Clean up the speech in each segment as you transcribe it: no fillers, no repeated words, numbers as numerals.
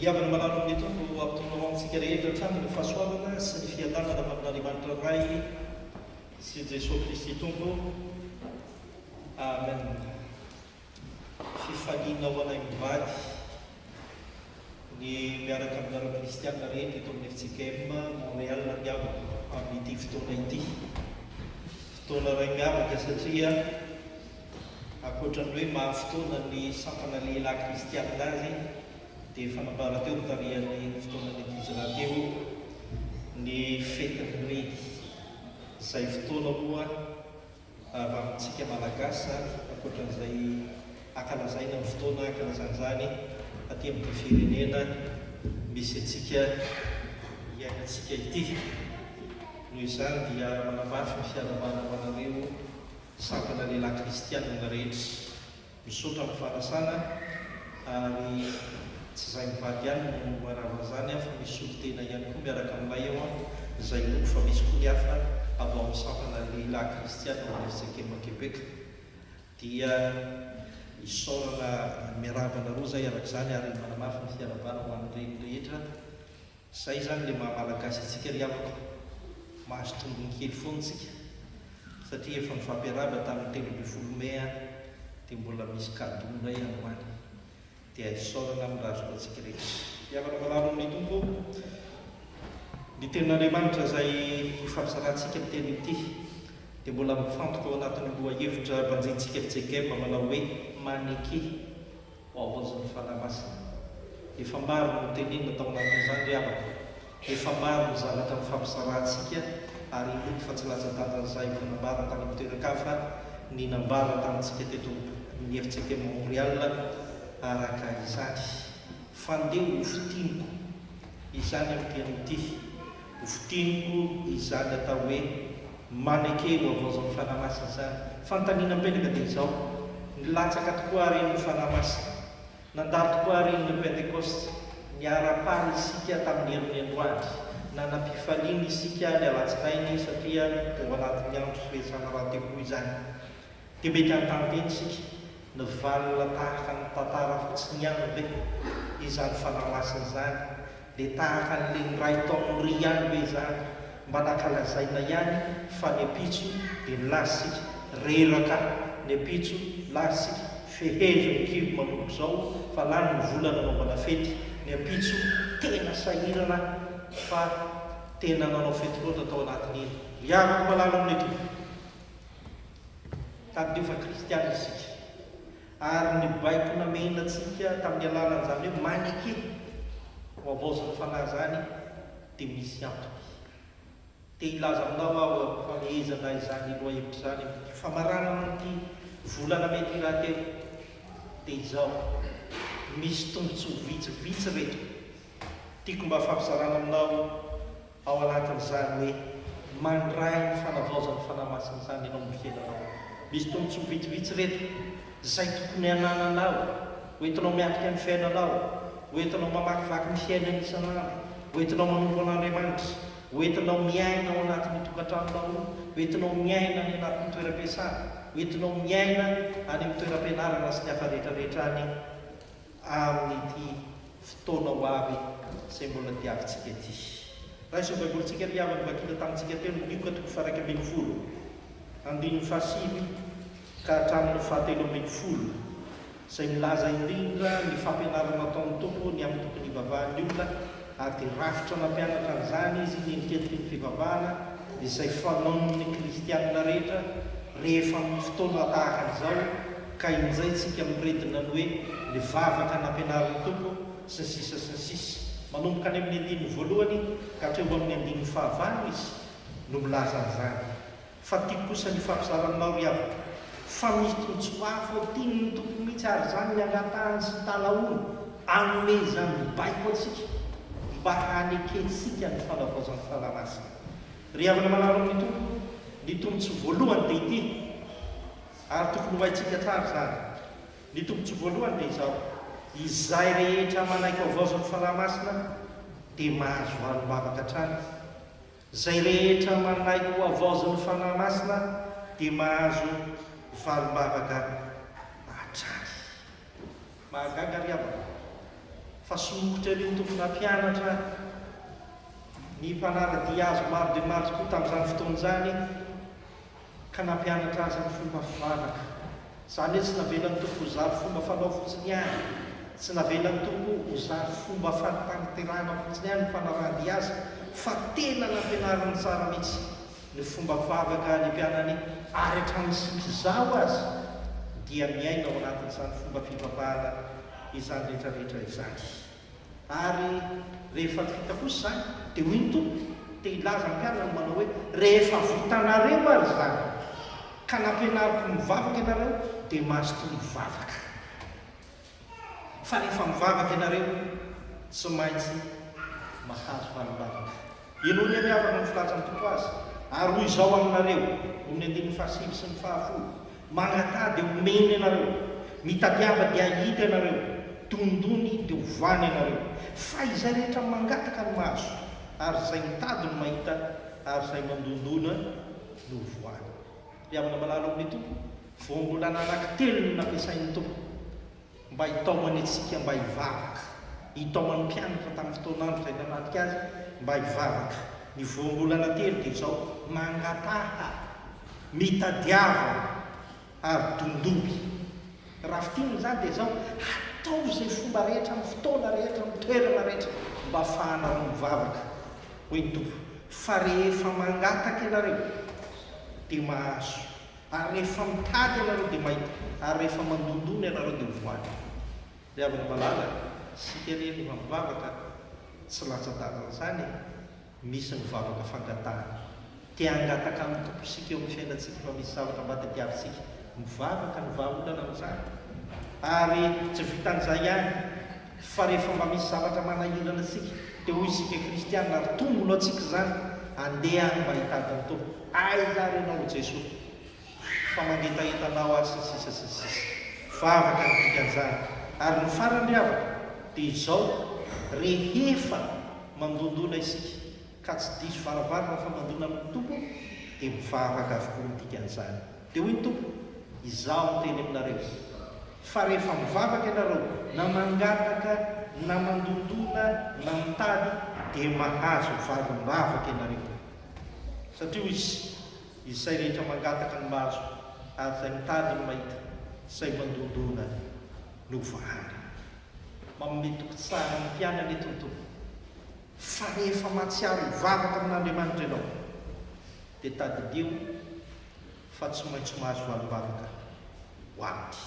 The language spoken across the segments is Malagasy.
Riavana manano amin'ny tompo ampitono amintsika rehetra hatrany ny fahasoavana sy ny fiadanana amin'Andriamanitra ray sy Jesosy Kristy tompo. Amen. Fifaliana ho anay mivady ny miaraka amin'ara kristianina rehetra eto amin'ny FCKM Montréal miavaka amin'ity fotoana ity. Fotoana ray miavaka satria ankoatran'ny hoe mahafotoana ny sampana lehilahy kristianina azy dia fanambara teo mitarihan'ny fotoanany ankizy teo ny fetiny reny. Izay fotoana moa amintsika malagasy ankoatran'izay ankalazaina ny fotoana ankalazan'izany aty amin'ny firenena misy antsika iainantsika ity. Noho izany dia manamafy ny fiarahana ho anareo sampana lehilahy kristianina rehetra. Misaotra amin'ny fanasana ary tsy izay mivady ihany no marava zany fa misy olo-tena ihany koa miaraka aminay eo izay loko fa misy koa ny hafa avy amin'ny sampana lehilahy kristianina amin'ny FCKM Québec. Dia isaorana miaravana roa zay arak'izany ary manamafy ny fiaravana ho an'ireny rehetra. Izay zany le maha-malagasy antsika ry avako mahazo tombony kely foantsika satria efa nifampiaraba tamin'ny 13 May dia mbola misy kadony ray ahoany. Dia isaorana amin'ny razona antsika rehetra. Iavana malalo amin'ny tompo ny tenin'Andriamanitra izay ifampizarantsika amin'ny teny ity dia mbola mifantoka ao anatin'ny loha-hevitra mpanjintsika FCKM manao hoe maniky ho avaozan'ny fanahy-masina. Efa maro no tenenina tao anatin'izany ry havako. Efa maro ny zavatra mifampizarantsika ary inoky fa tsy latsa-danja izay fanambara tany amin'ny toeran-kafa ny nambara tamintsika teto ny FCKM Montréal araka izany. Fandeho hofitiniko izany amin'ny teny ity. Hofitiniko izany atao hoe maniky ho avaozan'ny fanahy-masina izany. Fanontaniana mipelaka dia izao: nilatsaka tokoa reny ny fanahy-masina, nandalo tokoa reny ny Pentecoste, niara-paly isika tamin'ny herin'ny androany, nanam-pifaliana isika ny alatsinainy satria teo anatin'ny andro firesana rahateo izany. Dia mety anontany isika: nivalina tahaka ny tantara fotsiny ihany ve izany fanahy-masina izany? Dia tahaka n'ilay ray taon'ny ry ihany ve izany? Mba nankalazaina ihany fa ny apitso dia nilasika reraka, ny apitso lasika fehezo ny kibo manomboka izao fa lany ny volana nanaovana fety. Ny apitso tena sahirana fa tena nanao fety loatra tao anatin'iny. Iavako malalo amin'ny tompo tamin'io fa kristiana isika ary ny baiko namena antsika tamin'ny alalan'izany hoe maniky ho avaozan'ny fanahy izany dia misy antoky. Dia ilaza aminao aho fanomezana izany loha-hevitra izany famarana amin'ity volana mety rahateo dia izao: misy tombontsoa vitsivitsy reto tiako mba fampizarana aminao ao anatin'izany hoe mandray ny fanavaozan'ny fanahy-masina izany ianao mifiainanao. Misy tombontsoa vitsivitsy reto izay tokony hanananao, hoentinao miatrika ny fiainanao, hoentinao mamakivaky ny fiainana isanandro, hoentinao manompo an'Andriamanitra, hoentinao miaina ao anatin'ny tokantranonao, hoentinao miaina any anatin'ny toeram-piasana, hoentinao miaina any amin'ny toeram-pianarana sy ny hafa rehetrarehetra any amin'ity fotoana ho avy izay mbola diavintsika ity. Raha izao baibolintsika ry havana vakila tamintsika telo Lioka 2:20 andininy fahasivy ka hatramin'ny 7:10 izay milaza indrindra ny fampianarana ataon'ny tompo ny amin'ny tokony hivavahan'ny olona ary dia rafitra mampianatra an'izany izy ny niketiky ny fivavahana izay fanaon'ny kristianina rehetra rehefa amin'ny fotoana tahaka an'izao. Ka in'izay tsika miretina ny hoe ny vavaka nampianaran'ny tompo sy ny sisa sy ny sisa. Manomboka any amin'ny andininy voalohany ka hatreo amin'ny andininy fahavalo izy no milaza an'izany. Fa tiako kosa ny fampizaranao ry havako fa misy tombotsoa hafa tiany ny tompo mihitsy ary izany ny angatahany sy talahoany anomezany baiko antsika mba hanekensika ny fanavaozan'ny fanahy-masina. Ry havana manaro amin'ny tompo, ny tombotsoa voalohany dia ity ary tokony ho haintsika tsara izany. Ny tombotsoa voalohany dia izao: izay rehetra manaiky avaozan'ny fanahy-masina dia mahazo valim-bavaka hatrany. Izay rehetra manaiky ho avaozan'ny fanahy-masina dia mahazo valim-bavaka hatrany. Mahagaga ry havana fa somokotra ireo tompona mpianatra ny mpanaradi azo maro dia maro tokoa tamin'izany fotoan'izany ka nampianatra azy amin'ny fomba fivavaka. Izany hoe tsy navelan'ny tompo hozary fomba fanao fotsiny ihany, tsy navelan'ny tompo hozary fomba fanterahana fotsiny ihany ny fanarady azy, fa tena nampianarany tsara mihitsy ny fomba fivavaka ny mpianany, ary hatramin'izao azy dia miaina ao anatin'izany fomba fivavahana izany rehetrarehetra izany. Ary rehefa vita kosa izany dia hoy ny tompo, dia ilaza ny mpianany manao hoe rehefa vitanareo ary izany ka nampianariko mivavaka ianareo dia mahazo toy mivavaka. Fa rehefa mivavaka ianareo tsy maintsy mahazo fahalavavaka. Ianao ny miavaka ny filatsa ny tompo azy, ary hoy izao aminareo amin'ny andininy fahasivy sy ny fahafolo, magnatà dia homeny ianareo, mitadiava dia hita ianareo, tondony dia hovany ianareo. Fa izay rehetra mangataka ny maso, ary izay mitady no mahita, ary izay mandondona no voany. Riavana malalo amin'ny tompo, voambolana anankitelo no nampiasain'ny tompo mba hitaomany antsika mba hivavaka, hitaomany mpianatra tamin'ny fotoanandro izay nanatika azy mba hivavaka. Ny voambolana telo dia izao: mangataha, mitadiava, ary dondoby. Raha fitiny izany dia izao: atao izay fomba rehetra, amin'ny fotoana rehetra, amin'ny toerana rehetra mba ahafahanao mivavaka. Hoy ny tompo, fa rehefa mangataka ianareo dia mahazo, ary rehefa mitady ianareo dia mahita, ary rehefa mandondona ianareo dia voany. Dia avy ny malala sika rehefa mivavaka tsy latsa-dalana izany, misy mivavaka fangatahana. Tia hangataka amin'ny tompo sika eo amin'ny fiainantsika, fa misy zavatra mba tadiavintsika, mivavaka ny vahaolana amin'izany. Ary tsy vitan'izay ihany, fa rehefa mba misy zavatra manahirana antsika dia hoy isika kristianina, ary tombolo antsika izany, andeha any mba hitady ny tompo. Aiza renao Jesosy, fa mangetaheta-nao azy sisa. Vavaka ny dikan'izany. Ary ny farany avaka dia izao: rehefa mandondona isika ka tsy diso varavarana fa mandona amin'ny tompo, dia mivavaka avokoa ny dikan'izany. Dia hoy ny tompo, izaho miteny aminareo, fa rehefa mivavaka ianareo, na mangataka, na mandondona, na mitady, dia mahazo varim-bavaka ianareo. Satria izy izay rehetra mangataka ny mahazo, ary izay mitady ny mahita, izay mandondona no vahary. Manome toky tsara ny mpianany eto ny tompo, fa rehefa mahatsiaro mivavaka amin'Andriamanitra ianao dia tadidio fa tsy maintsy mahazo varim-bavaka ho aminy.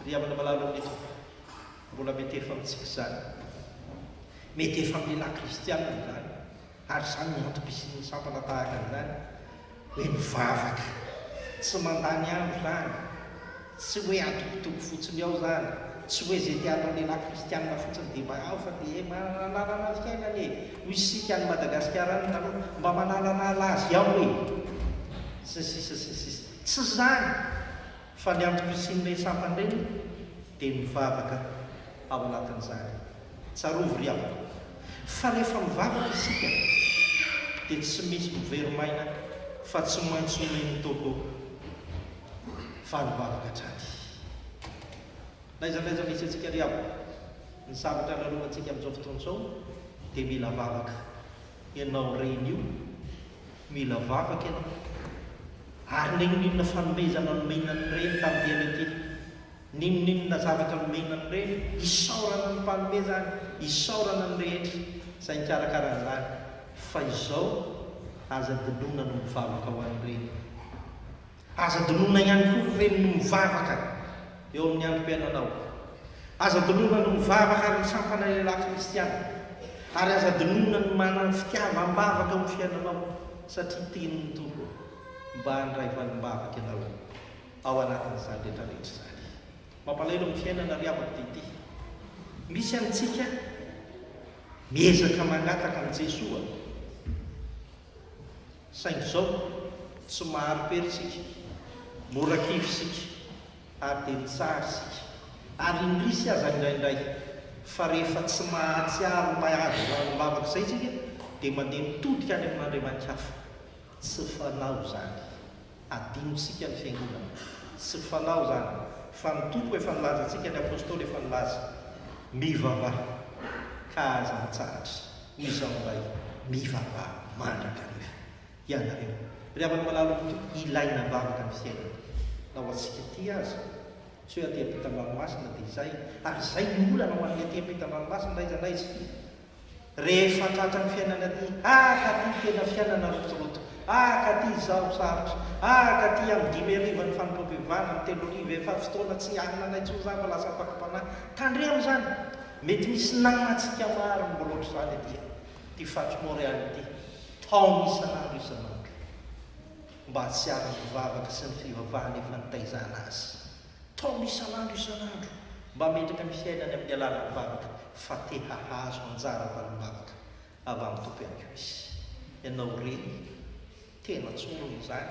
Ry amina malalo amin'ny tompo, mbola mety efa amintsika izany, mety efa amin'ny lehilahy kristianina izany, ary izany ny antom-pisian'ny sampana tahaka izany hoe mivavaka, tsy mandany andro izany, tsy hoe atokotoko fotsiny ao izany, tsy hoe izay tianao lehilahy kristianina fotsiny dia mba ao, fa dia manalana fiainany hoy isika any Madagasikara any taloha, mba manalanala azy ao hoe sisisa. Tsy izany, fa ny antom-pisian'ilay sampany ireny dia mivavaka ao anatin'izany. Tsarovy ry amiko, fa rehefa mivavaka isika dia tsy misy miveromaina, fa tsy maintsy homeny tompo fa mivavaka hatrany. Naizanaiza misy antsika ry amiko, ny zavatra lalovantsika amin'izao fotoana izao dia mila vavaka. Ianao reny io, mila vavaka ianao, ary ninonina fanomezana nomenany reny tamin'ny diany ity, ninonina zavatra nomenany reny, isaorana ny mpanomezany, isaorana ny rehetra izay nikarakaran'izany. Fa izao aza dinona no mivavaka ho an'ny reny, aza dinona ihany koa reny no mivavaka eo amin'ny androm-piainanao, aza dinona no mivavaka ary ny sampana lehilahy kristiana, ary aza dinona no manana fitiavam-bavaka amin'ny fiainanao, satria tenin'ny tompo mba handray valim-bavaka ianareo ao anatin'izany rehetrarehetra izany. Mampalahelo amin'ny fiainana ry avako ity, misy antsika miezaka mangataka amin'ny Jesosy, saingy izao tsy maharo-pery isika, mora-kivy isika, ary dia mitsara isika, ary indrisy aza indraindray, fa rehefa tsy mahatsiaro mahazo valim-bavaka izay isika dia mandeha mitodika any amin'Andriamanitra hafa. Tsy fanao izany, adino isika ny fiangonana, tsy fanao izany, fa ny tompo efa nilaza antsika, ny apôstôly efa nilaza mivavah ka aza mitsaratra izao mba mivavah mandraka rehefa ianareo ry avany malalo ilaina vavaka ny fiainana na ho atsika ty azy tsy hoe ateam-pitamanomasina dia izay ary izay ny olana ho an'ny ateam-pitamanomasina raiza naiza rehefa tratra ny fiainana ty ka ty tena fiainana rotoroto ka ty izao sarotra ka ty amin'ny 5 ny fanompoam-pivana ny 3 efa fotoana tsy anina naitso zany fa lasa afaka-panahy tandremo zany mety misy nanatsika maro ny mboloatra zany aty ty fatrimoréaly ty tao isan'andro isan'andro mba tsy ary mivavaka sy ny fivavahany efa nitaizana azy tao isan'andro isan'andro mba metraka ny fiainany amin'ny alàna mivavaka fa te hahazo anjara valim-bavaka avy amin'ny tompo ihany koa izy ianao reny tena tsorony zany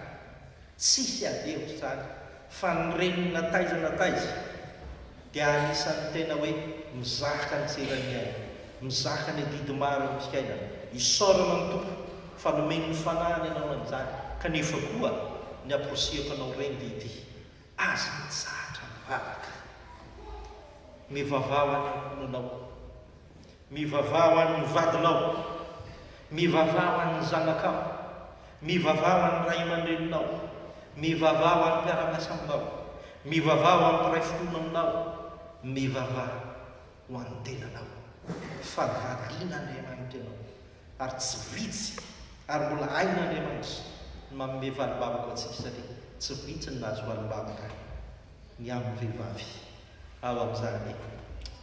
tsisy adevitra zany fa ny renina taiza dia anisan'ny tena hoe mizaka ny tserany ainy mizaka ny adidy maro amin'ny fiainana isorana ny tompo fa nomeny ny fanahany ianao an'izany kanefa koa ny aposiako anao reny dia ity aza mitsahatra mivavaka mivavao any ankonanao mivavao any vadinao mivavao any zanakao mivavao any ray aman-dreninao mivavao any mpiara-miasa aminao mivavao any mpiray fitona aminao mivavao ho an'ny tenanao fa valiana Andriamanitra ianao ary tsy vitsy ary mbola aina Andriamanitra ny manome valim-bavaka ho antsika satria tsy vitsy ny nahazo valim-bavaka ny amin'ny vehivavy ao amin'izany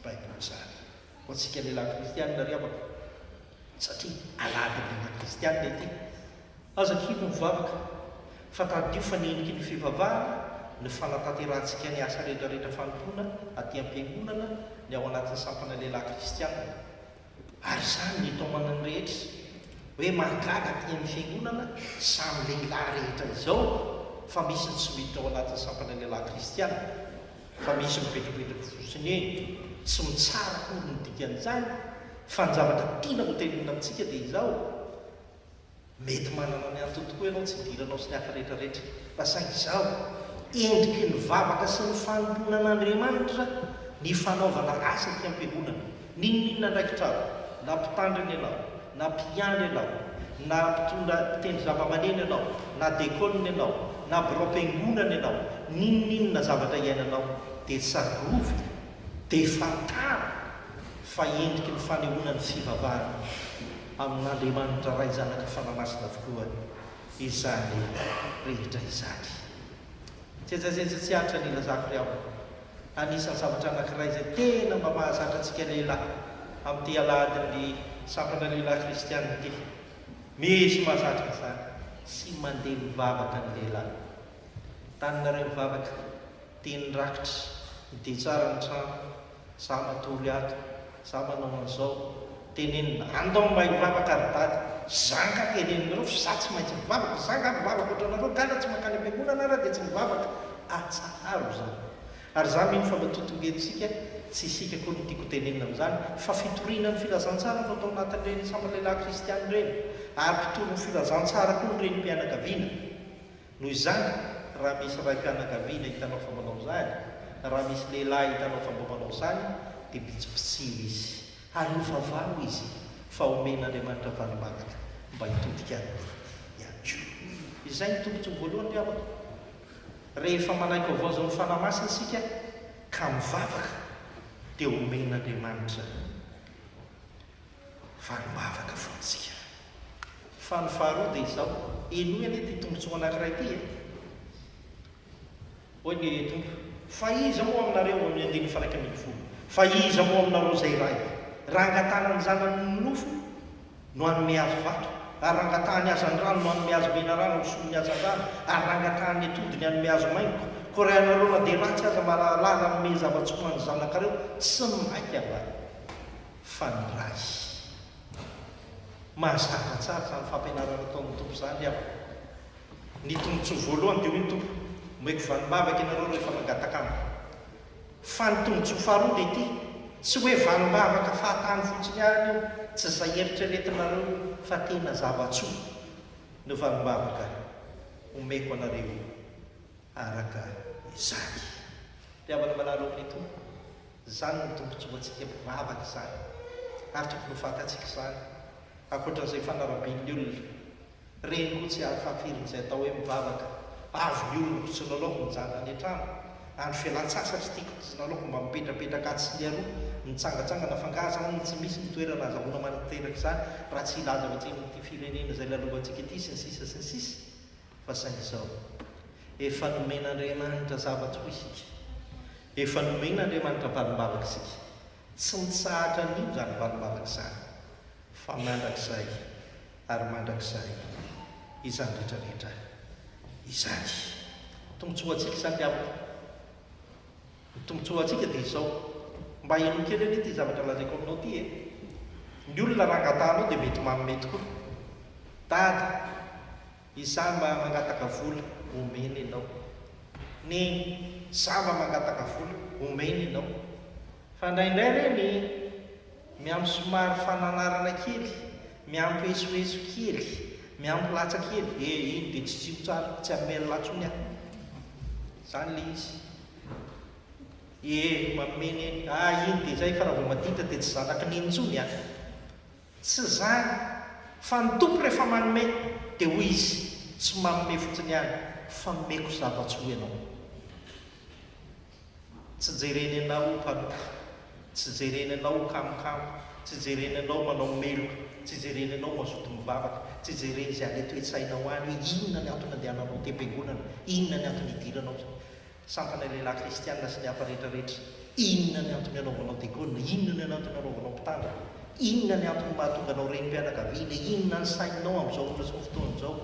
baiboly zany ho antsika lehilahy kristianina ry avaka satria alady lehilahy kristianina ity aza kivo mivavaka fa tadio faneniky ny fivavahana ny fanatanterantsika ny asa rehetrarehetra fanompona aty am-piangonana ny ao anatin'ny sampana lehilahy kristianina ary zany ny tao manany rehetra hoe mahagaga aty amin'ny fiangonana samy lehilahy rehetra izao fa misy ny tsy miditra ao anatin'ny sampana lehilahy kristianina fa misy mipetrapetraka fosiny eny tsy mitsara kory ny dikan'izany fa ny zavatra tiana ho tenina amintsika dia izao mety manana ny anto tokoa ianao tsy idiranao sy ny hafa rehetrarehetra fa saingy izao endriky ny vavaka sy ny fanomponan'Andriamanitra ny fanaovana asa ty am-piangonana ninninona ndraiky trano na mpitandriny ianao na mpiandry ianao na mpitondra mpitendry zava-maneny ianao na dekoniny ianao na biro-piangonana ianao ninninona zavatra iainanao dia tsarovina dia fantara fa endriky ny fanehoana ny fivavahana amin'Andriamanitra ray zanaka fanamasina avokoa izany rehetra izany tsejajeja tsy hatra ny ilazako ry aho anisan'ny zavatra anankiray izay tena mba mahazatra antsika lehilahy amin'ity aladin'ny sampana lehilahy kristianina ity misy mahazatra izany tsy mandeha mivavaka ny lehilahy taninareo mivavaka tiany rakitra dia tsara ny trano za matory ato za manao an'izao tenenina andao mba hivavaka ary dady zanga teneninareo fa za tsy maintsy mivavaka zanga mivavaka ohatranareo gana tsy makany am-piangonana raha dia tsy mivavaka atsaharo zany ary za mino fa matotongentsika tsy isika koa ny tiako tenenina amin'izany fa fitoriana ny filazantsara no atao anatin'ireny samy lehilahy kristiany ireny ary mpitoro ny filazantsara koa ny reny mpianakaviana noho izany raha misy ray mpianakaviana hitanao fa manao izany raha misy lehilahy hitanao fa mba manao izany dia pitsipitsiro izy ary mivavao izy fa omen'Andriamanitra valim-bavaka mba hitodika ihany koa izay ny tombontso voalohany ry avaka rehefa manaiky vaozan'ny fanamasina isika ka mivavaka dia omen'Andriamanitra valim-bavaka foantsika fa ny faharoa dia izao enoy anie ty tombontsoa anankiray ity hoy ny tompo fa iza moa aminareo amin'ny andiny faraika amby folo fa iza moa aminareo izay ray raha angatana ny zanany nofo no hanome azo vato ary rangatahany azany rano no hanome azo mena rano misolo ny azan-drano ary rangatahany atodiny hanome azo mainko ko raha anareo na dia ratsy aza malalala nome zava-tsoa ny zanakareo tsy mainky avany fa ny ray mahazaka tsara zany fampianarana ataon'ny tompo zany aho ny tombotsoa voalohany dia hoy ny tompo moeko valim-bavaka ianareo rehefa mangataka amiko fa ny tombotsoa faharoa dia ity tsy hoe valim-bavaka fahatany fotsiny any io tsy zay eritreretinareo fa tena zava-tsoa no valim-bavaka omeko anareo araka izany ry avana manalo amin'ny tompo Zany ny tombontsoantsika mpivavaka izany ary tokony ho fantatsika izany. Ankoatran'izay fanarabian'ny olona reny koa tsy afafirin'izay atao hoe mivavaka avy ny olona ko tsy nalaoko mijana any an-trano ary fialan-tsasatra tiako tsy nalaoko mba mipetrapetraka atsy ny aroa mitsangatsangana fangazana tsy misy ny toerana azahoana maniteraka izany raha tsy ilaza vatsin'ity firenena izay lalovantsika ity sy ny sisa sy ny sisa fa saingy izao efa nomen'Andriamanitra zavatra ho isika, efa nomen'Andriamanitra valim-bavaka isika, tsy mitsahatra an'io zany valim-bavaka izany fa mandrakizay ary mandrakizay izany rehetrarehetra izany. Tombotsoantsika izany avaka, ny tombotsoantsika dia izao mba eno kely anie ty zavatra lazaiko aminao ty ny olona raha angatanao dia mety manome tokoa. Dada izany mba mangataka vola omena ianao, ny za mba mangataka vola omena ianao, fa indraindray reny miampy somary fananarana kely, miampy esoeso kely, miampy latsa kely, iny dia tsy tsiko tsara tsy amela latsony aho zany le izy mameny iny dia zay fa raha vao madita dia tsy zanaky nintsony aho, tsy zany fa ny tompo rehefa manome dia hoy izy tsy manome fotsiny ihany fa meko zava-tsy ho ianao. Tsy jereny anao mpanoka, tsy jereny anao kamokamo, tsy jereny anao manao meloka, tsy jereny anao mazoto mivavaka, tsy jereny izay aleto hoe-tsainao any hoe inona ny antony andehananao te-piangonana, inona ny antony hidiranao sampana lehilahy kristianina sy ny hafa rehetrarehetra, inona ny antony anaovanao diakonina, inona ny antony anaovanao mpitandra, inona ny antony mahatonga anao renim-pianakaviana, inona ny sainao amin'izao olona sy fotoan'izao,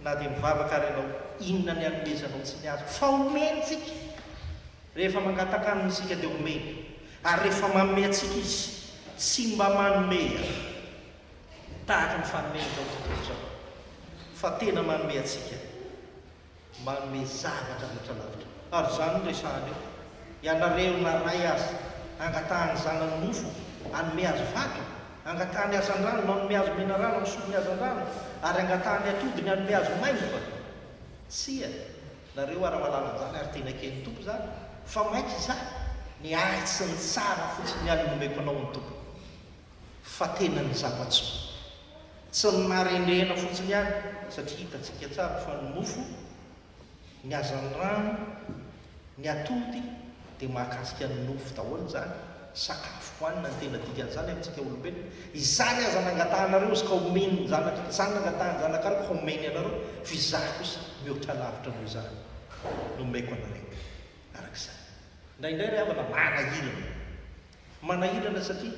na dia mivavaka ary ianao, inona ny anomezanao tsy ny azo fa omentsika rehefa mangataka amintsika dia omena, ary rehefa manome atsika izy tsy mba manome tahaka ny fanomena zao tontolo zao fa tena manome atsika, manome zavatra rehetra lavitra. Ary zany no resahana eo, ianareo na ray azy angatahany zanany mofo anome azy vato, angatahany azan-drano no anome azy mena rano misotony azan-drano, ary angatahany atody ny anome azy maingoka, tsia nareo ara-malala zany ary tena kely tompo zany fa maiky izany ny aitsy ny tsara fotsiny any nomeko anao ny tompo fa tena ny zava-tsoa, tsy ny marendrena fotsiny ihany satria hitatsika tsara fa ny mofo, ny azan-drano, ny atody dia mahakasika ny nofo daholo zany, sakafo hoanina ny tena dikan'izany amintsika olombelona. Izany aza nangatahanareo izy ka omeny ny zanaka, izany nangatahany zanakary ka omeny anareo, fa izaho kosa mihoatra lavitra noho izany nomeko anareo arak'izany. Indraindray ry havana manahirana satria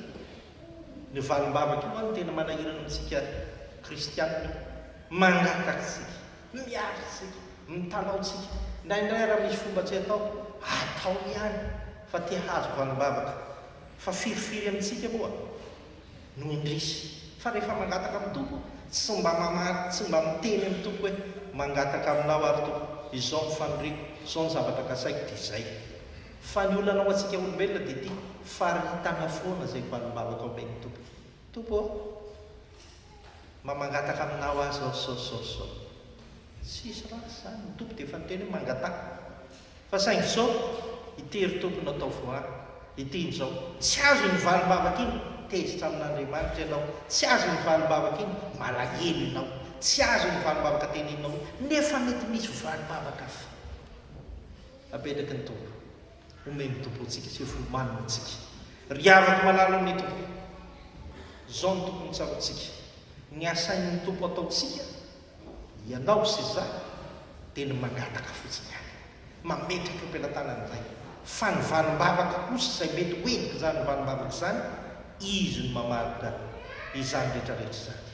ny valim-bavaka io any tena manahirana amintsika kristianina, mangatakitsika, miaritsika, mitanaotsika. Indraindray raha misy fomba tsy atao ihany fa te hazo valim-bavaka, fa firifiry amintsika moa no indrisy. Fa rehefa mangataka amin'ny tompo tsy mba mamary, tsy mba miteny amin'ny tompo hoe mangataka aminao ary tompo, izao ny faniriko, izao ny zavatra kasaiko dia izay. Fa ny olana ao antsika olombelona dia tia faritana foana izay valim-bavaka omen'ny tompo. Tompo mba mangataka aminao azy zao tsisy ratsy zany, ny tompo dia efa niteny hoe mangataka, fa saingy izao itery tompo natao voary iteny izao, tsy azo ny valim-bavaka iny tezitra amin'Andriamanitra ianao, tsy azo ny valim-bavaka iny malahelo ianao, tsy azo ny valim-bavaka teneninao, nefa mety misy valim-bavaka hafa apetraky ny tompo, omeny tompo antsika sy efa manina antsika, ry avaky malala amin'ny tompo, izao ny tompo nitsarotsika, ny asain'ny tompo ataotsika ianao sy zay dia ny mangataka fotsiny any, mametraka am-pelantanan'izay. Fa ny valim-bavaka kosa izay mety hoentika izany valim-bavaka izany, izy no mamarika izany rehetrarehetra izany.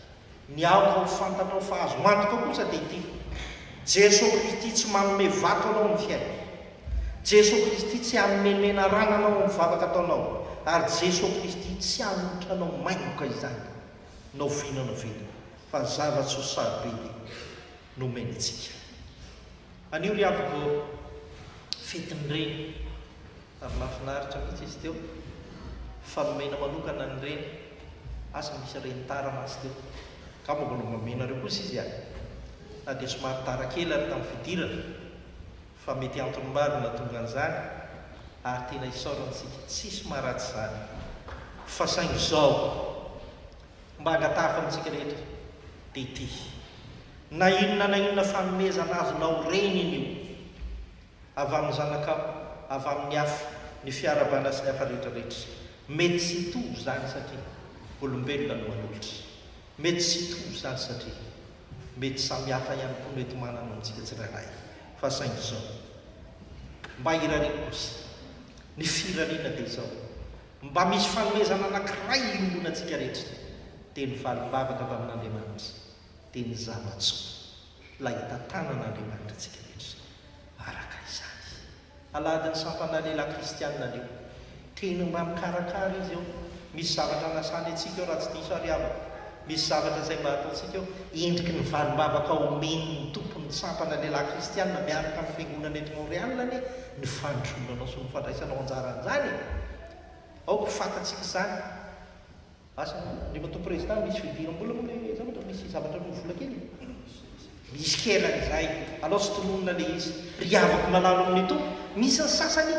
Ny aoka ho fantanao fa azo antoka kosa dia ity: Jesosy Kristy tsy manome vato anao amin'ny fiaina, Jesosy Kristy tsy anomenena rano anao amin'ny vavaka ataonao, ary Jesosy Kristy tsy anotra anao maingoka izany nao vinana fa zava-tsoa sarobidy no omenitsika. Anio ry avako fetin'ireny ary mahafinaritra mihitsy izy teo, fa nomena manokana ny reny asa misy reny tara masy teo ka mbola mamenareo kosa izy na dia somary tara kely ary tamin'ny fidirana, fa mety antony maro natonga an'izany ary tena isaorantsika tsisy maharatsy zany fa saingy zao mba hangatahako amintsika rehetra dia ty na inona fanomezana azonao reny iny io avy amin'ny zanakao avy amin'ny hafa ny fiarabana sy ny hafa rehetrarehetra mety sy hitovy zany satria olombelona no manolotra mety sy hitovy zany satria mety samihafa ihany koa mety manana amintsika tsirairay fa saingy zao mba hirariana kosa ny firariana dia zao mba misy fanomezana anankiray iomonantsika rehetra dia ny valimbavaka avy amin'Andriamanitra dia ny zavatso lay hitantanan'Andriamanitra tsika rehetra araka izany aladiny sampana lehilahy kristianina leo tena mba mikarakara izy eo misy zavatra nasany atsika eo raha tsy diso ariavana misy zavatra izay mba ataontsika eo endriky ny valimbavaka omen'ny tompony sampana lehilahy kristianina miaraka amin'ny fiangonana eto Montréal ny fandronanao sy ny fandraisanao anjaran'izany aoko fantatsika izany asa ny mato président misy fidiram-bola moa le zavatra misy zavatra no vola kely misy kelany izay alao sy tononona le izy riavako malalo amin'ny tompo misy ny sasany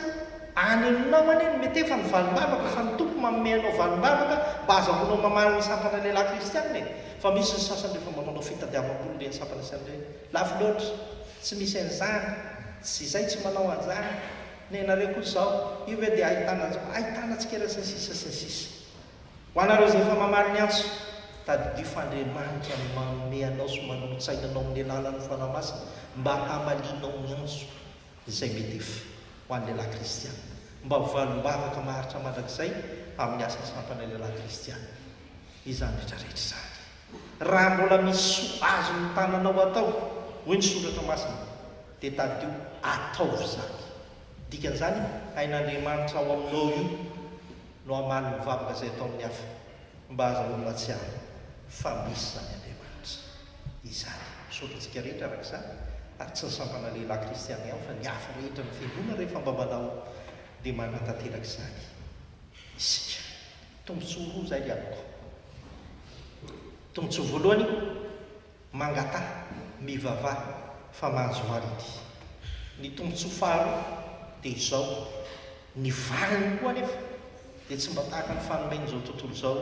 any aminao any eny mety efa ny valimbavaka fa ny tompo mameanao valimbavaka mba azahoanao mamaly ny sampana lehilahy kristianina fa misy ny sasany rehefa manao fitadiavam-bola le ny sampana san'ireny lafy loatra tsy misy an'izany tsy izay tsy manao an'izany ny nareo koa zao io ve dia ahitana tsikera sy ny sisa sy ny sisa ho anareo izay efa mamaly ny antso tadidio f'Andriamanitra ny manome anao sy manolotsainanao amin'ny alalan'ny fanahy masina mba hamalianao ny antso izay mety efa ho an'ny lehilahy kristiana mba valimbavaka maharitra mandrakizay amin'ny asa sampana lehilahy kristiana izany rehetrarehetra izany raha mbola misy azo ny tananao atao hoy ny soratra masina dia tadidio ataovy zany dikan'izany hain'Andriamanitra ao aminao io no amaly mivavaka izay atao amin'ny hafa mba azahoana tsiaro fa misy zany Andriamanitra izany misaotratsika rehetra araka izany ary tsy ny sampana lehilahy kristiana ihany fa ny hafa rehetra ny fiangonana rehefa mba manao dia manatanteraka izany isika tombontsoa roa izay liavako tombontsoa voalohany mangata mivavaha fa mahazo valiny ny tombontsoa faharoa dia izao ny valiny koa nefa dia tsy mba tahaka ny fanomaina izao tontolo izao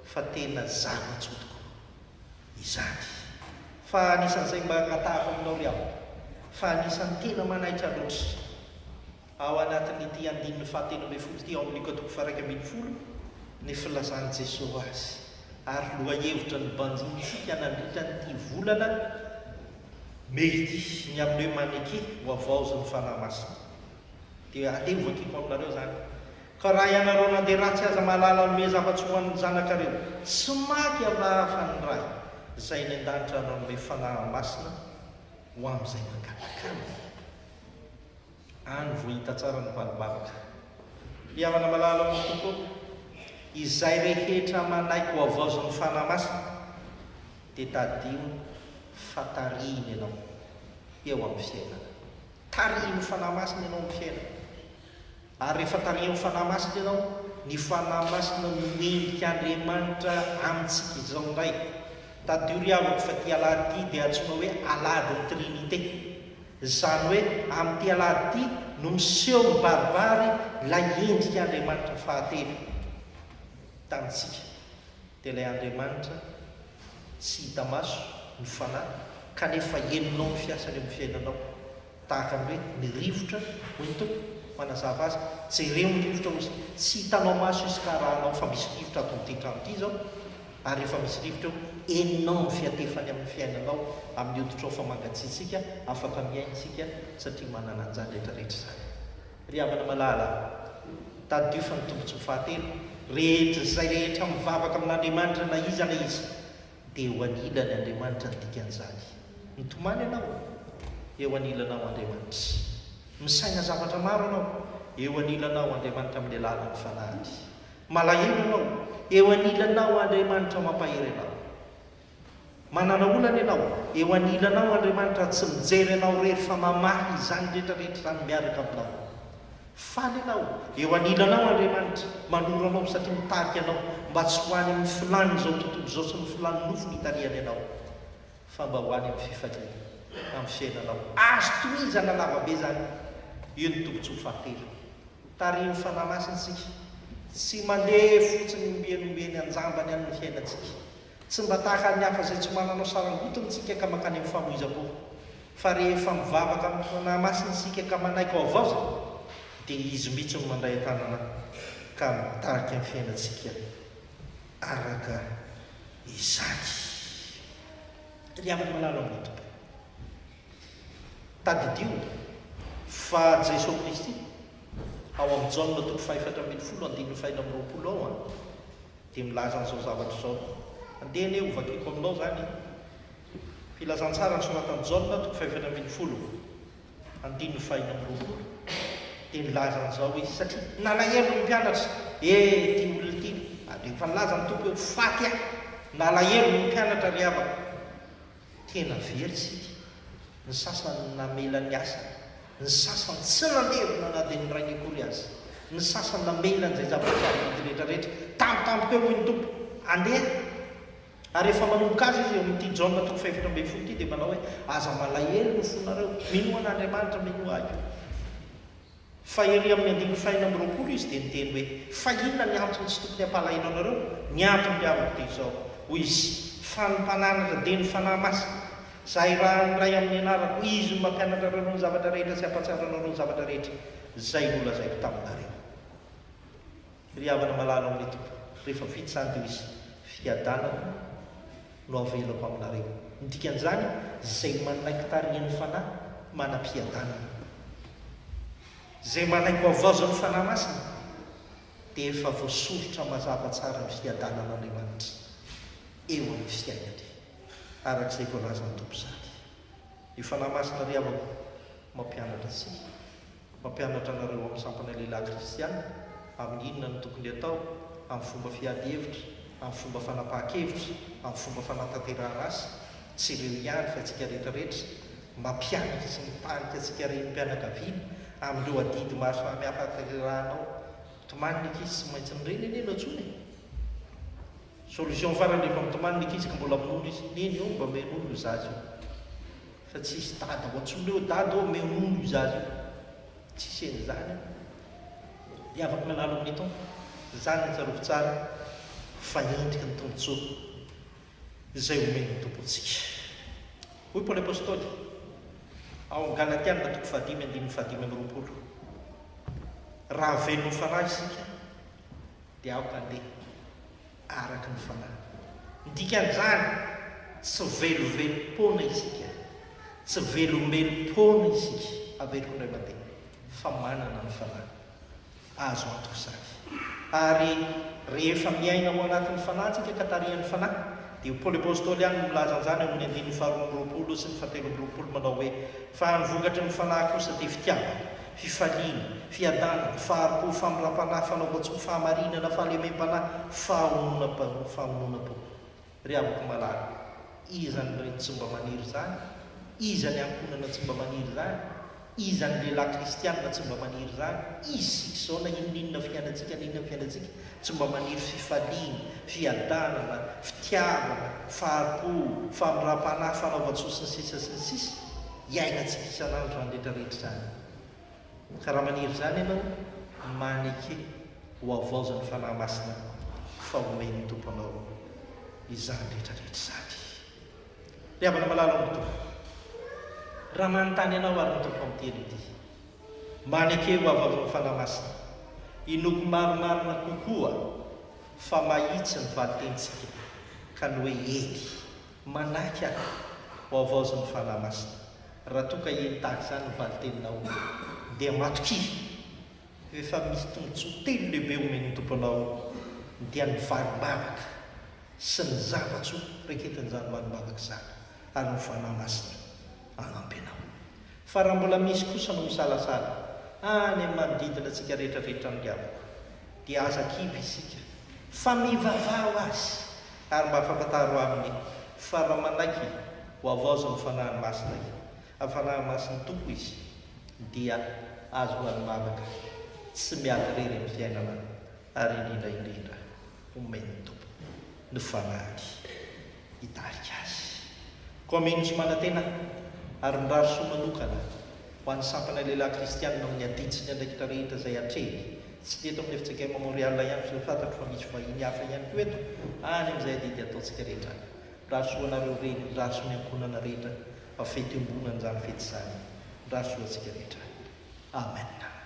fa tena zava-tsoa tokoa izany fa anisan'izay mba hangatahako aminao ry aho fa anisan'ny tena manaitra loatra ao anatin'ity andininy fahatelo ambin'ny folo ty ao amin'ny katoko faraika ambin'ny folo ny filazany Jesosy azy ary loha hevitra ny banjinitsika nandritra nyity volana mety ny amin'ny hoe maneke ho avaozy ny fanahy masina dia alevo akiko aminareo zany ka raha ianareo nandeha ratsy aza mahalala nome zava-tsy ho an'ny zanakareo tsy maky amrahafa ny ray izay ny an-danitra nanome fanahy masina ho amin'izay mangatakana any voahita tsara ny valimbavaka iavana malala amin'ny tokoa izay rehetra manaiky ho avaozy ny fanahy masina dia tadio fatariny ianao eo amin'ny fiainana tariny fanahy masina ianao amin'ny fiainana ary rehefa tariny fanahy masina ianao ny fanahy masina nomendrika Andriamanitra amintsika izao indray tadio ry avako fa ty alady ty dia antsoina hoe aladiny trinité izany hoe amin'ity alady ty no miseho mibaribary ilay endrika Andriamanitra fahatelo tamintsika dia ilay Andriamanitra tsy hita maso ny fanahy kanefa henonao ny fiasany amin'ny fiainanao tahaka ny hoe ny rivotra hoy ny tompo manazava azy jereo ny rivotra ozy tsy hitanao maso izy ka rahanao fa misy rivotra ato amin'ity trano ity zao ary rehefa misy rivotra eo henonao ny fiatefany amin'ny fiainanao amin'ny hoditra ao fa mangatsiatsika afaka miaintsika satria manana an'izany rehetrarehetra izany ry havana malala tadio fa ny tombontsoa fahatelo rehetra izay rehetra mivavaka amin'Andriamanitra na izy dia eo anilany Andriamanitra ny dikan'izany nitomany ianao eo anilanao Andriamanitra misaina zavatra maro ianao eo anilanao Andriamanitra amin'ny alalan'ny fanahy malahelo ianao eo anilanao Andriamanitra mampahery ianao manana olana ianao eo anilanao Andriamanitra tsy mijery ianao rery fa mamahy izany rehetrarehetra izany miaraka aminao faly ianao eo anilanao Andriamanitra manoro anao satria mitarika ianao mba tsy ho any amin'ny filany izao tontolo izao sy ny filany nofo ny hitariana ianao fa mba ho any amin'ny fifaliana amin'ny fiainanao azo tohizana lavabe zany io ny tombontsoa fahatelo tariny fanahy masina sika tsy mandeha fotsiny ombienombeny anjambany amin'ny fiainantsika tsy mba tahaka ny hafa izay tsy mananao sarangotiny tsika ka makany amin'ny famoiza-po fa rehefa mivavaka amin'ny fanahy masina sika ka manaiky ao avao zay dia izy mihitsy no mandray tanana ka mitariky amin'ny fiainantsika araka izany. Ry havana malala amin'ny tompo, tadidio fa Jesosy Kristy ao amin'ny Jaona toko 4:20 ao dia milaza an'izao zavatra izao. Andehany eo vakiko aminao zany filazantsara ny soratan'ny Jaona toko 4:20 dia milaza an'izao izy satria nalahelo ny mpianatra ty olona ty rehefa nilaza ny tompo eo faty aho nalahelo ny mpianatra ry havana. Tena very sika, ny sasany namela ny asa, ny sasany tsy nanderina na dia ny ray ny akory azy, ny sasany namela n'izay zavatra rehetrarehetra tampotampoka eo hoy ny tompo andeha. Ary rehefa manomboka azy izy eo amin'ity Jaona toko 4:20 ity dia manao hoe aza malahelo no fonareo minoa an'Andriamanitra minoa aky. Fa ery amin'ny 5:20 izy dia niteny hoe fa inona ny antony tsy tokony hampalahelo anareo? Ny antony diavako dia izao hoy izy fa ny mpananatra dia ny fanahy masina izay raha nyray amin'ny anarako izy no mampianatra anareo ny zavatra rehetra sy hampatsara anareo ny zavatra rehetra izay nolazaiko taminareo. Ry havana malala amin'ny tompo, rehefa vita izany dia izy fiadanana no avelako aminareo. Ny dikan'izany izay manaiky tarihan'ny fanahy manam-piadanana, izay manaiky vaovaoza ny fanahy masina dia efa voasolotra mazava tsara ny fiadanan'Andriamanitra eo amin'ny fiainany arak'izay voalazan'ny tompo izany. Io fanahy masina ry havako mampianatra antsika, mampianatra anareo amin'ny sampana lehilahy kristiana amin'ny inona no tokony atao amin'ny fomba fiady hevitra, amin'ny fomba fanapahan-kevitra, amin'ny fomba fanatanterahana azy. Tsy ireo ihany fa antsika rehetrarehetra mampianatra sy mipanika antsika renim-pianakaviana amin'ireo adidy maro samihafa aterahanao. Tomany ny ankizy tsy maintsy nireny enena ntsony. Solution farany rehefa mitomany ny ankizy ka mbola minolo izy neny eo mba menolo izazy io, fa tsy isy dada ho antsony eo dada eo menolo izazy io, tsy sen'izany. Dia afaka malalo amin'ito izany ny tsarovo tsara fa endrika ny tombotsoa izay omeny ny tompontsika. Hoy Paoly apôstôly ao amin'ny Galatiana toko 5:20 raha velona ny fanahy isika dia aoka andeha araka ny fanahy. Ny dikan'izany tsy velovelom-pona isika, tsy velombelom-pona isika averiko indray mandeha fa manana ny fanahy azo antoka izany. Ary rehefa miaina ao anatin'ny fanahy tsika ka tarihan'ny fanahy dia Paoly apôstôly ihany milaza an'izany amin'ny 2:20 sy ny 7:20 manao hoe fa ny vokatry ny fanahy kosa dia fitiavana, fifaliana, fiadanana, faharipo, famiram-panahy, fanaovan-tsoa, fahamarinana, fahalemem-panahy, fahamononam-po. Ry havako malala, iza ny reny tsy mba maniry izany? Iza ny ankonana tsy mba maniry izany? Iza ny lehilahy kristianina tsy mba maniry izany? Izy sika izao na inonina fiainantsika tsy mba maniry fifaliana, fiadanana, fitiavana, faharipo, famiram-panahy, fanaovan-tsoa sy ny sisa sy ny sisa. Iainantsika isan'andro izany rehetrarehetra izany. Ka raha maniry izany ianao manaiky ho avaozan'ny fanahy masina fa omeny tomponao izany rehetrarehetra izany. Ry havana malala amin'ny tompo, raha manontany ianao ary ny tompo amin'ny teny ity manaiky ho avaozan'ny fanahy masina inoko maromarona kokoa fa mahitsy ny valitentsika ka ny hoe eny manaiky aho ho avaozan'ny fanahy masina. Raha toka eny tahaka izany ny valitenanao dia matoky efa misy tombotsoa telo lehibe omeny ny tomponao dia ny valim-bavaka sy ny zavatsoa reketin'izany valim-bavaka izany ary ny fanahy masina anampy anao. Fa raha mbola misy kosa no misalasala any amin'ny manodidina antsika rehetrarehetra ny havako dia aza kivy isika fa mivavao azy ary mba afampataro aminy fa raha manaiky ho avaozan'ny fanahy masina fanahy masina tompo izy dia azo valim-bavaka tsy miady rery amin'ny fiainana ary indrindra omeny ny tompo ny fanahy hitarika azy. Koa mino sy manantena ary mirary soa manokana ho an'ny sampana lehilahy kristianina amin'ny aditsiny andraikitra rehetra izay atrely tsy teto amin'ny efitsika memoriala ihany fa fantatro fa misy vahiny hafa ihany ko eto any amin'izay adidy ataontsika rehetra rasoanareo reny raso miankonana rehetra fa fety ombonana izany fety izany rasoantsika rehetra amen.